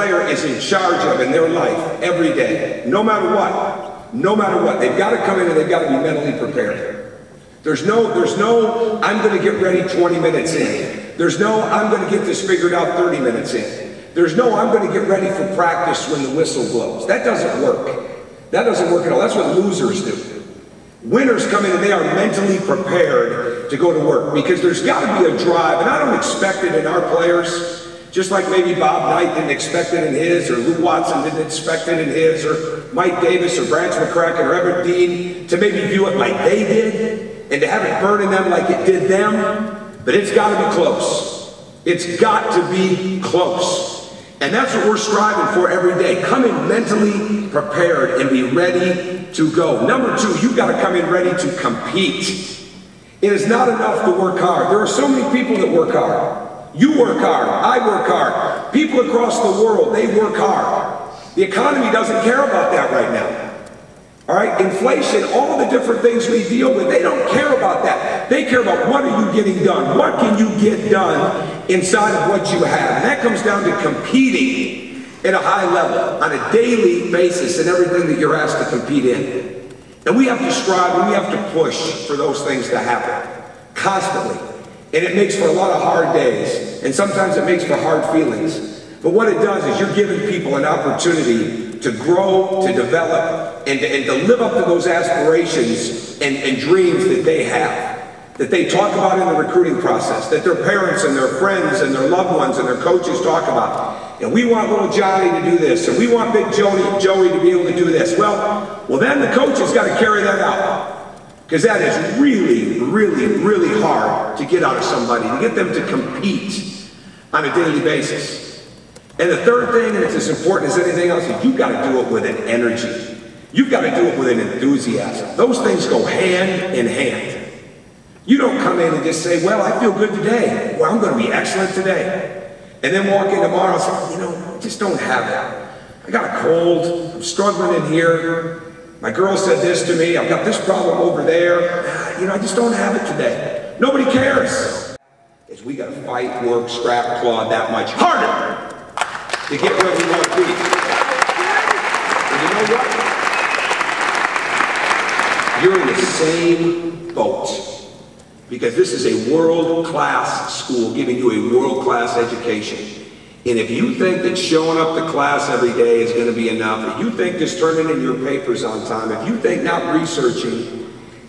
player is in charge of in their life every day, no matter what. No matter what. They've got to come in and they've got to be mentally prepared. There's no, I'm going to get ready 20 minutes in. There's no, I'm going to get this figured out 30 minutes in. There's no, I'm going to get ready for practice when the whistle blows. That doesn't work. That doesn't work at all. That's what losers do. Winners come in and they are mentally prepared to go to work because there's got to be a drive, and I don't expect it in our players. Just like maybe Bob Knight didn't expect it in his, or Lou Watson didn't expect it in his, or Mike Davis, or Branch McCracken, or Everett Dean, to maybe view it like they did, and to have it burn in them like it did them. But it's got to be close. It's got to be close. And that's what we're striving for every day. Come in mentally prepared and be ready to go. Number two, you've got to come in ready to compete. It is not enough to work hard. There are so many people that work hard. You work hard, I work hard. People across the world, they work hard. The economy doesn't care about that right now. All right, inflation, all the different things we deal with, they don't care about that. They care about what are you getting done? What can you get done inside of what you have? And that comes down to competing at a high level on a daily basis in everything that you're asked to compete in. And we have to strive and we have to push for those things to happen constantly. And it makes for a lot of hard days, and sometimes it makes for hard feelings. But what it does is you're giving people an opportunity to grow, to develop, and to live up to those aspirations and dreams that they have, that they talk about in the recruiting process, that their parents and their friends and their loved ones and their coaches talk about. And we want little Johnny to do this, and we want big Joey to be able to do this. Well, then the coach has got to carry that out. Because that is really, really, really hard to get out of somebody, to get them to compete on a daily basis. And the third thing, and it's as important as anything else, is you've got to do it with an energy. You've got to do it with an enthusiasm. Those things go hand in hand. You don't come in and just say, well, I feel good today. Well, I'm going to be excellent today. And then walk in tomorrow and say, you know, I just don't have it. I got a cold. I'm struggling in here. My girl said this to me, I've got this problem over there. You know, I just don't have it today. Nobody cares. It's we got to fight, work, scrap, claw that much harder to get where we want to be. And you know what? You're in the same boat. Because this is a world-class school giving you a world-class education. And if you think that showing up to class every day is going to be enough, if you think just turning in your papers on time, if you think not researching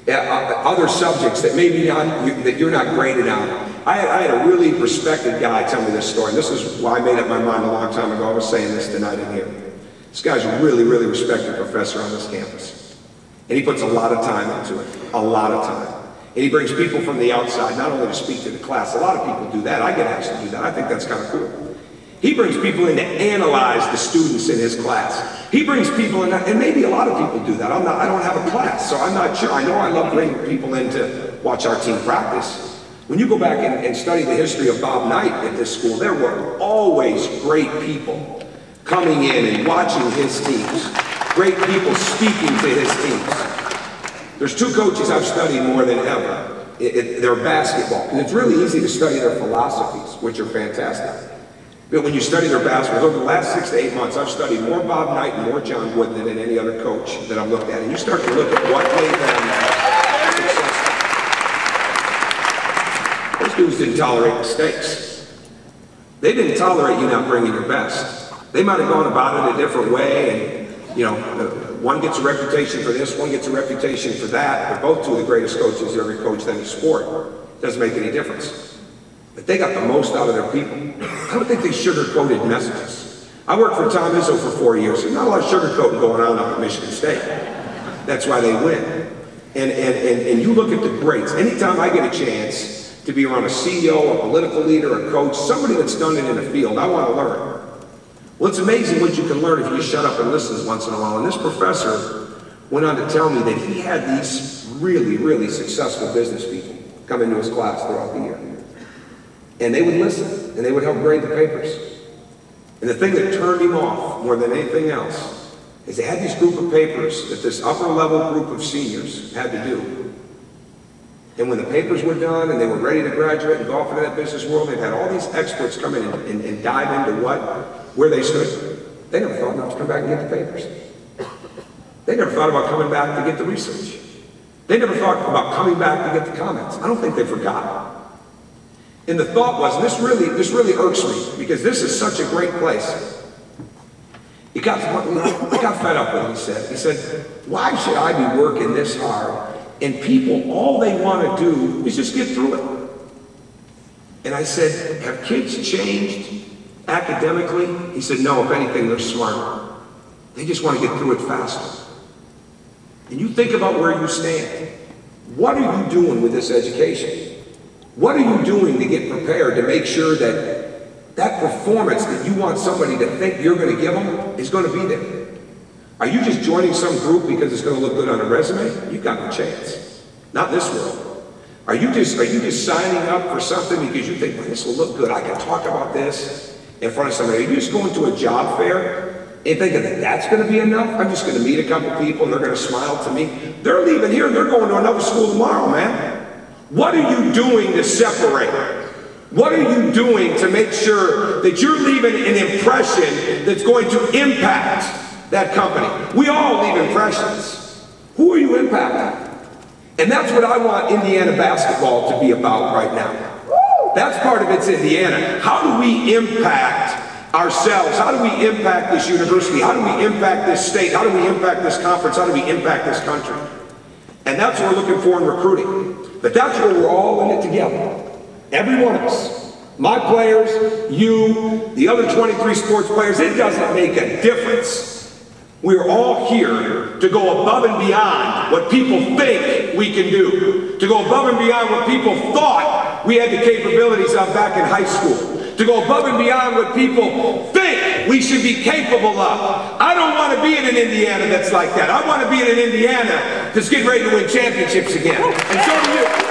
other subjects that maybe that you're not graded on. I had a really respected guy tell me this story. And this is why I made up my mind a long time ago. I was saying this tonight in here. This guy's a really, really respected professor on this campus. And he puts a lot of time into it. A lot of time. And he brings people from the outside, not only to speak to the class. A lot of people do that. I get asked to do that. I think that's kind of cool. He brings people in to analyze the students in his class. He brings people in, and maybe a lot of people do that. I don't have a class, so I'm not sure. I know I love bringing people in to watch our team practice. When you go back and study the history of Bob Knight at this school, there were always great people coming in and watching his teams. Great people speaking to his teams. There's two coaches I've studied more than ever. They're basketball. And it's really easy to study their philosophies, which are fantastic. But when you study their basketball, over the last 6 to 8 months, I've studied more Bob Knight and more John Wooden than any other coach that I've looked at. And you start to look at what made them successful. Those dudes didn't tolerate mistakes. They didn't tolerate you not bringing your best. They might have gone about it a different way, and you know, one gets a reputation for this, one gets a reputation for that. They're both two of the greatest coaches ever coached any sport. Doesn't make any difference. But they got the most out of their people. I don't think they sugar-coated messages. I worked for Tom Izzo for 4 years. There's not a lot of sugar-coating going on up at Michigan State. That's why they win. And you look at the greats. Anytime I get a chance to be around a CEO, a political leader, a coach, somebody that's done it in the field, I want to learn. Well, it's amazing what you can learn if you shut up and listen once in a while. And this professor went on to tell me that he had these really, really successful business people come into his class throughout the year. And they would listen, and they would help grade the papers. And the thing that turned him off more than anything else is they had this group of papers that this upper level group of seniors had to do. And when the papers were done and they were ready to graduate and go off into that business world, they'd had all these experts come in and dive into what where they stood. They never thought enough to come back and get the papers. They never thought about coming back to get the research. They never thought about coming back to get the comments. I don't think they forgot. And the thought was, and this really irks me, because this is such a great place. I got fed up with it, he said, why should I be working this hard? And people, all they want to do is just get through it. And I said, have kids changed academically? He said, no, if anything, they're smarter. They just want to get through it faster. And you think about where you stand. What are you doing with this education? What are you doing to get prepared to make sure that that performance that you want somebody to think you're going to give them is going to be there? Are you just joining some group because it's going to look good on a resume? You've got no chance. Not in this world. Are you just signing up for something because you think, well, this will look good, I can talk about this in front of somebody? Are you just going to a job fair and thinking that that's going to be enough? I'm just going to meet a couple people and they're going to smile to me. They're leaving here and they're going to another school tomorrow, man. What are you doing to separate? What are you doing to make sure that you're leaving an impression that's going to impact that company? We all leave impressions. Who are you impacting? And that's what I want Indiana basketball to be about right now. That's part of it's Indiana. How do we impact ourselves? How do we impact this university? How do we impact this state? How do we impact this conference? How do we impact this country? And that's what we're looking for in recruiting. But that's where we're all in it together. Every one of us. My players, you, the other 23 sports players, it doesn't make a difference. We're all here to go above and beyond what people think we can do. To go above and beyond what people thought we had the capabilities of back in high school. To go above and beyond what people think we should be capable of. I don't want to be in an Indiana that's like that. I want to be in an Indiana that's getting ready to win championships again. And so do you.